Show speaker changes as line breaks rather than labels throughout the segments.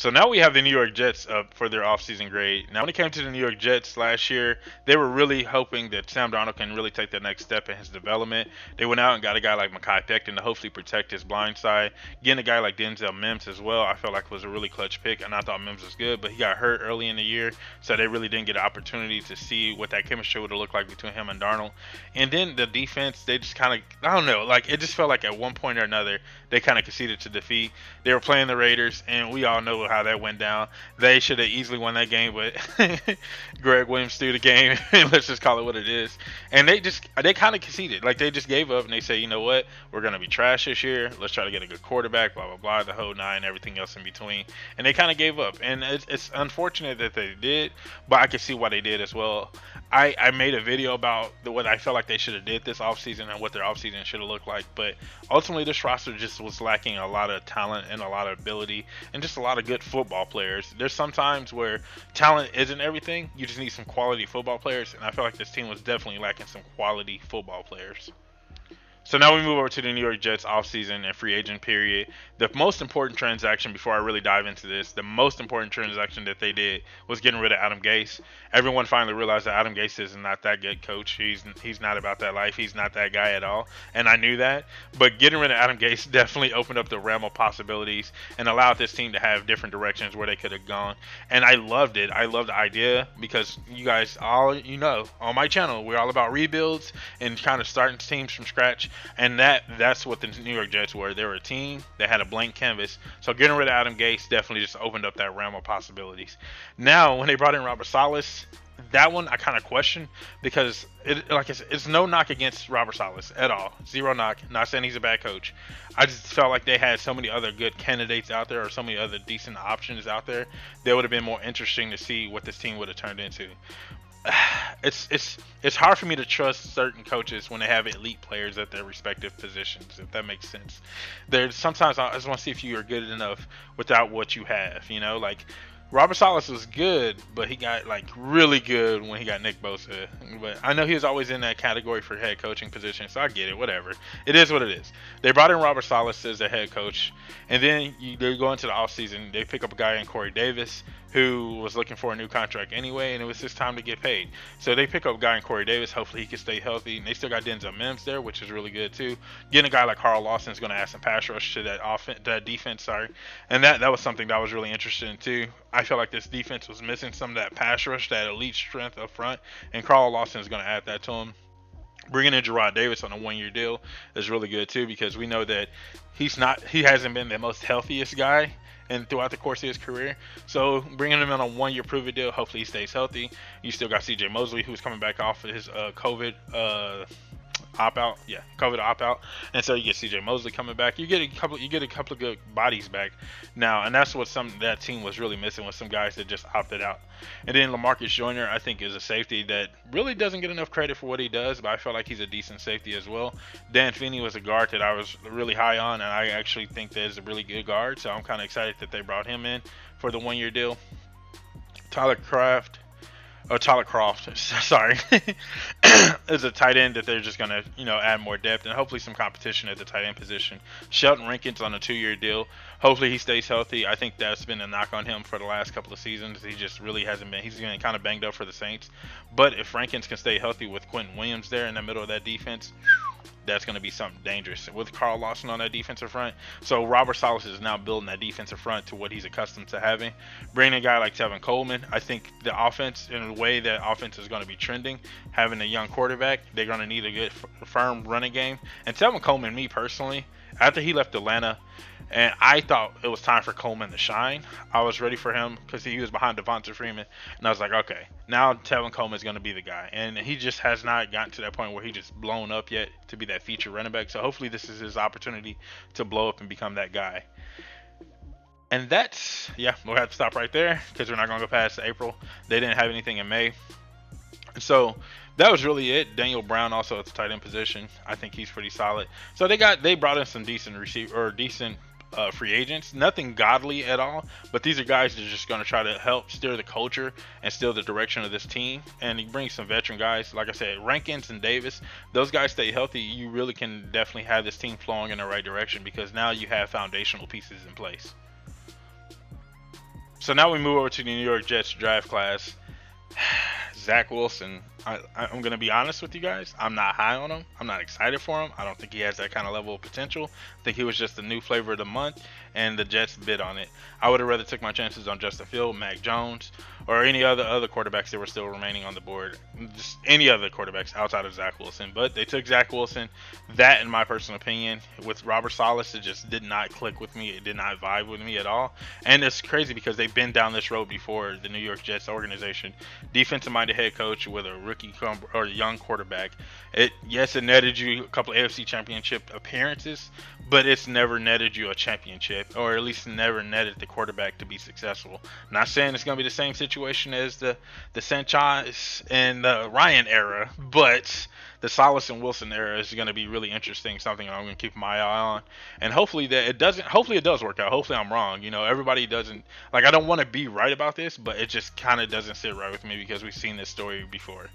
So now we have the New York Jets up for their offseason grade. Now, when it came to the New York Jets last year, they were really hoping that Sam Darnold can really take that next step in his development. They went out and got a guy like Mekhi Becton to hopefully protect his blind side. Getting a guy like Denzel Mims as well, I felt like was a really clutch pick, and I thought Mims was good, but he got hurt early in the year, so they really didn't get an opportunity to see what that chemistry would have looked like between him and Darnold. And then the defense, they just kind of, I don't know, like it just felt like at one point or another, they kind of conceded to defeat. They were playing the Raiders, and we all know how that went down. They should have easily won that game, but Greg Williams threw the game. Let's just call it what it is. And they kind of conceded. Like they just gave up, and they said, you know what, we're gonna be trash this year. Let's try to get a good quarterback. Blah blah blah. The whole nine, everything else in between. And they kind of gave up. And it's unfortunate that they did, but I can see why they did as well. I made a video about what I felt like they should have did this offseason and what their offseason should have looked like. But ultimately, this roster just was lacking a lot of talent and a lot of ability and just a lot of good football players. There's some times where talent isn't everything. You just need some quality football players. And I feel like this team was definitely lacking some quality football players. So now we move over to the New York Jets offseason and free agent period. The most important transaction, before I really dive into this, the most important transaction that they did was getting rid of Adam Gase. Everyone finally realized that Adam Gase is not that good coach. He's not about that life. He's not that guy at all. And I knew that. But getting rid of Adam Gase definitely opened up the realm of possibilities and allowed this team to have different directions where they could have gone. And I loved it. I loved the idea because you guys all, on my channel, we're all about rebuilds and kind of starting teams from scratch. And that's what the New York Jets were. They were a team that had a blank canvas. So getting rid of Adam Gase definitely just opened up that realm of possibilities. Now, when they brought in Robert Saleh, that one I kind of question because, like I said, it's no knock against Robert Saleh at all. Zero knock. Not saying he's a bad coach. I just felt like they had so many other good candidates out there or so many other decent options out there that would have been more interesting to see what this team would have turned into. It's hard for me to trust certain coaches when they have elite players at their respective positions, if that makes sense. There's sometimes I just want to see if you are good enough without what you have, like Robert Saleh was good, but he got like really good when he got Nick Bosa. But I know he was always in that category for head coaching position, so I get it. Whatever, it is what it is. They brought in Robert Saleh as their head coach, and then they go into the offseason. They pick up a guy in Corey Davis who was looking for a new contract anyway, and it was his time to get paid. So they pick up a guy in Corey Davis. Hopefully he can stay healthy. And they still got Denzel Mims there, which is really good too. Getting a guy like Carl Lawson is going to add some pass rush to that defense. Sorry, and that was something that I was really interested in too. I felt like this defense was missing some of that pass rush, that elite strength up front, and Carl Lawson is going to add that to him. Bringing in Gerard Davis on a one-year deal is really good too, because we know that he hasn't been the most healthiest guy and throughout the course of his career. So bringing him on a one-year prove-it deal, hopefully he stays healthy. You still got CJ Mosley, who's coming back off of his COVID opt-out. Yeah, COVID opt-out. And so you get CJ Mosley coming back. You get a couple of good bodies back now, and that's what that team was really missing, with some guys that just opted out. And then LaMarcus Joyner, I think, is a safety that really doesn't get enough credit for what he does, but I feel like he's a decent safety as well. Dan Finney was a guard that I was really high on, and I actually think that is a really good guard, so I'm kind of excited that they brought him in for the one-year deal. Tyler Croft, sorry, is a tight end that they're just gonna, add more depth and hopefully some competition at the tight end position. Shelton Rankins on a 2-year deal. Hopefully he stays healthy. I think that's been a knock on him for the last couple of seasons. He just really hasn't been. He's getting kind of banged up for the Saints. But if Rankins can stay healthy with Quentin Williams there in the middle of that defense, that's going to be something dangerous with Carl Lawson on that defensive front. So Robert Saleh is now building that defensive front to what he's accustomed to having. Bringing a guy like Tevin Coleman, I think the offense, in a way that offense is going to be trending, having a young quarterback, they're going to need a good firm running game. And Tevin Coleman, me personally, after he left Atlanta, and I thought it was time for Coleman to shine. I was ready for him because he was behind Devonta Freeman. And I was like, okay, now Tevin Coleman is going to be the guy. And he just has not gotten to that point where he just blown up yet to be that feature running back. So hopefully this is his opportunity to blow up and become that guy. And that's, we'll have to stop right there because we're not going to go past April. They didn't have anything in May. So that was really it. Daniel Brown also at the tight end position. I think he's pretty solid. So they brought in some decent free agents. Nothing godly at all, but these are guys that are just going to try to help steer the culture and steer the direction of this team. And he brings some veteran guys. Like I said, Rankins and Davis, those guys stay healthy, you really can definitely have this team flowing in the right direction because now you have foundational pieces in place. So now we move over to the New York Jets draft class. Zach Wilson, I'm going to be honest with you guys. I'm not high on him. I'm not excited for him. I don't think he has that kind of level of potential. I think he was just the new flavor of the month, and the Jets bid on it. I would have rather took my chances on Justin Fields, Mac Jones, or any other quarterbacks that were still remaining on the board. Just any other quarterbacks outside of Zach Wilson. But they took Zach Wilson. That, in my personal opinion, with Robert Saleh, it just did not click with me. It did not vibe with me at all. And it's crazy because they've been down this road before, the New York Jets organization. Defensive-minded head coach with a rookie or young quarterback. Yes, it netted you a couple of AFC Championship appearances, but it's never netted you a championship, or at least never netted the quarterback to be successful. Not saying it's going to be the same situation as the Sanchez and the Ryan era, but the Salas and Wilson era is going to be really interesting, something I'm going to keep my eye on. And hopefully it does work out. Hopefully I'm wrong. Everybody doesn't, I don't want to be right about this, but it just kind of doesn't sit right with me because we've seen this story before.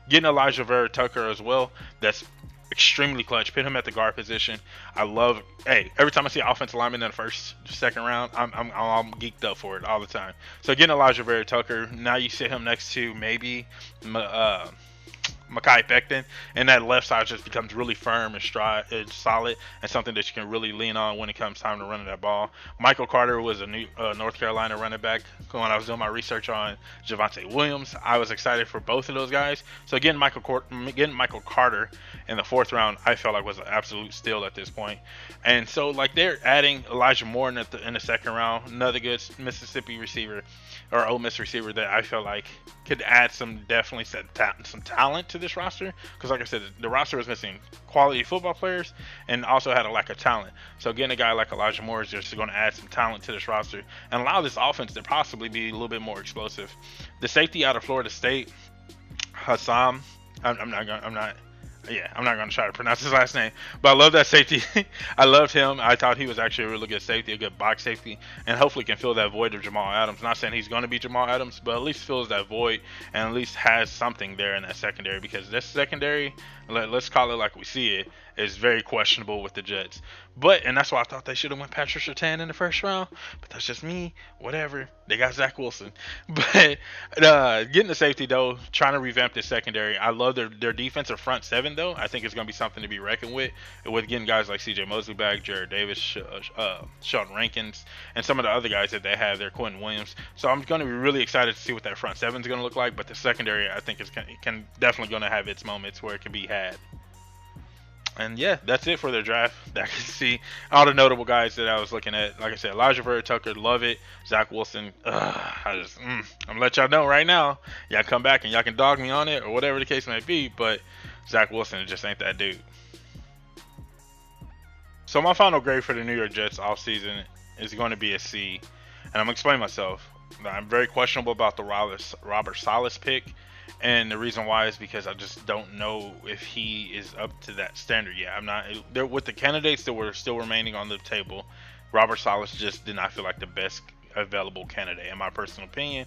Getting Elijah Vera Tucker as well, that's extremely clutch. Put him at the guard position. Every time I see an offensive lineman in the first, second round, I'm geeked up for it all the time. So getting Elijah Vera Tucker, now you sit him next to maybe Mekhi Becton, and that left side just becomes really firm and solid, and something that you can really lean on when it comes time to running that ball. Michael Carter was a new North Carolina running back. When I was doing my research on Javonte Williams, I was excited for both of those guys. So getting Michael Carter in the fourth round, I felt like was an absolute steal at this point. And so they're adding Elijah Moore in the second round, another good Mississippi receiver or Ole Miss receiver that I felt like could add some talent to this roster, because like I said, the roster was missing quality football players and also had a lack of talent. So getting a guy like Elijah Moore is just going to add some talent to this roster and allow this offense to possibly be a little bit more explosive. The safety out of Florida State, Hassam, I'm not going to try to pronounce his last name, but I love that safety. I loved him. I thought he was actually a really good safety, a good box safety, and hopefully can fill that void of Jamal Adams. Not saying he's going to be Jamal Adams, but at least fills that void and at least has something there in that secondary, because this secondary, let's call it like we see it, is very questionable with the Jets. And that's why I thought they should have went Patrick Surtain in the first round, but that's just me. Whatever. They got Zach Wilson. But getting the safety, though, trying to revamp this secondary. I love their defensive front seven, though. I think it's going to be something to be reckoned with getting guys like C.J. Mosley back, Jared Davis, Sheldon Rankins, and some of the other guys that they have there, Quentin Williams. So I'm going to be really excited to see what that front seven is going to look like, but the secondary, I think, is definitely going to have its moments where it can be had. And yeah, that's it for their draft. I can see all the notable guys that I was looking at. Like I said, Elijah Vera Tucker, love it. Zach Wilson, I'm gonna let y'all know right now. Y'all come back and y'all can dog me on it or whatever the case may be, but Zach Wilson just ain't that dude. So my final grade for the New York Jets offseason is going to be a C, and I'm gonna explain myself. I'm very questionable about the Robert Saleh pick. And the reason why is because I just don't know if he is up to that standard yet. I'm not there with the candidates that were still remaining on the table. Robert Saleh just did not feel like the best available candidate in my personal opinion.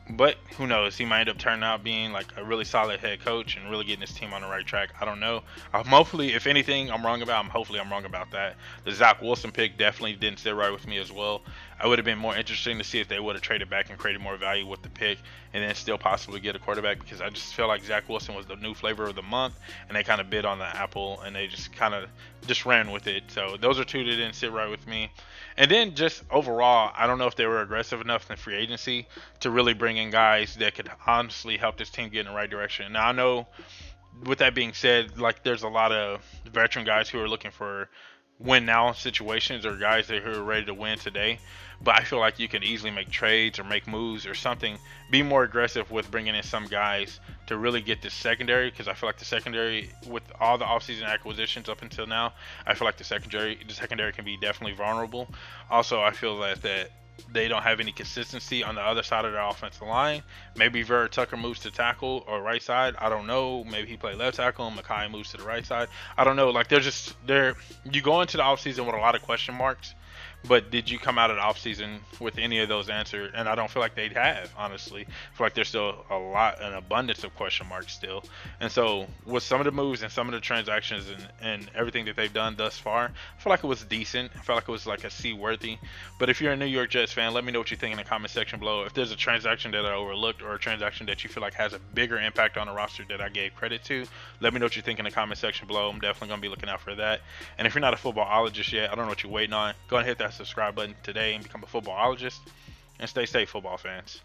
But who knows? He might end up turning out being like a really solid head coach and really getting his team on the right track. I don't know. Hopefully, if anything I'm wrong about, I'm wrong about that. The Zach Wilson pick definitely didn't sit right with me as well. I would have been more interesting to see if they would have traded back and created more value with the pick and then still possibly get a quarterback, because I just feel like Zach Wilson was the new flavor of the month and they kind of bid on the apple and they just kind of just ran with it. So those are two that didn't sit right with me. And then just overall, I don't know if they were aggressive enough in free agency to really bring in guys that could honestly help this team get in the right direction. Now, I know with that being said, like there's a lot of veteran guys who are looking for win now situations or guys that are ready to win today. But I feel like you can easily make trades or make moves or something, be more aggressive with bringing in some guys to really get this secondary, because I feel like the secondary, with all the offseason acquisitions up until now, I feel like the secondary can be definitely vulnerable. Also, I feel that they don't have any consistency on the other side of their offensive line. Maybe Vera Tucker moves to tackle or right side. I don't know. Maybe he played left tackle and Mekhi moves to the right side. I don't know. Like you go into the offseason with a lot of question marks, But did you come out of the offseason with any of those answered? And I don't feel like they'd have, honestly. I feel like there's still an abundance of question marks still. And so, with some of the moves and some of the transactions and everything that they've done thus far, I feel like it was decent. I feel like it was like a C worthy. But if you're a New York Jets fan, let me know what you think in the comment section below. If there's a transaction that I overlooked or a transaction that you feel like has a bigger impact on the roster that I gave credit to, let me know what you think in the comment section below. I'm definitely going to be looking out for that. And if you're not a footballologist yet, I don't know what you're waiting on. Go ahead and hit that subscribe button today and become a footballologist. And stay safe, football fans.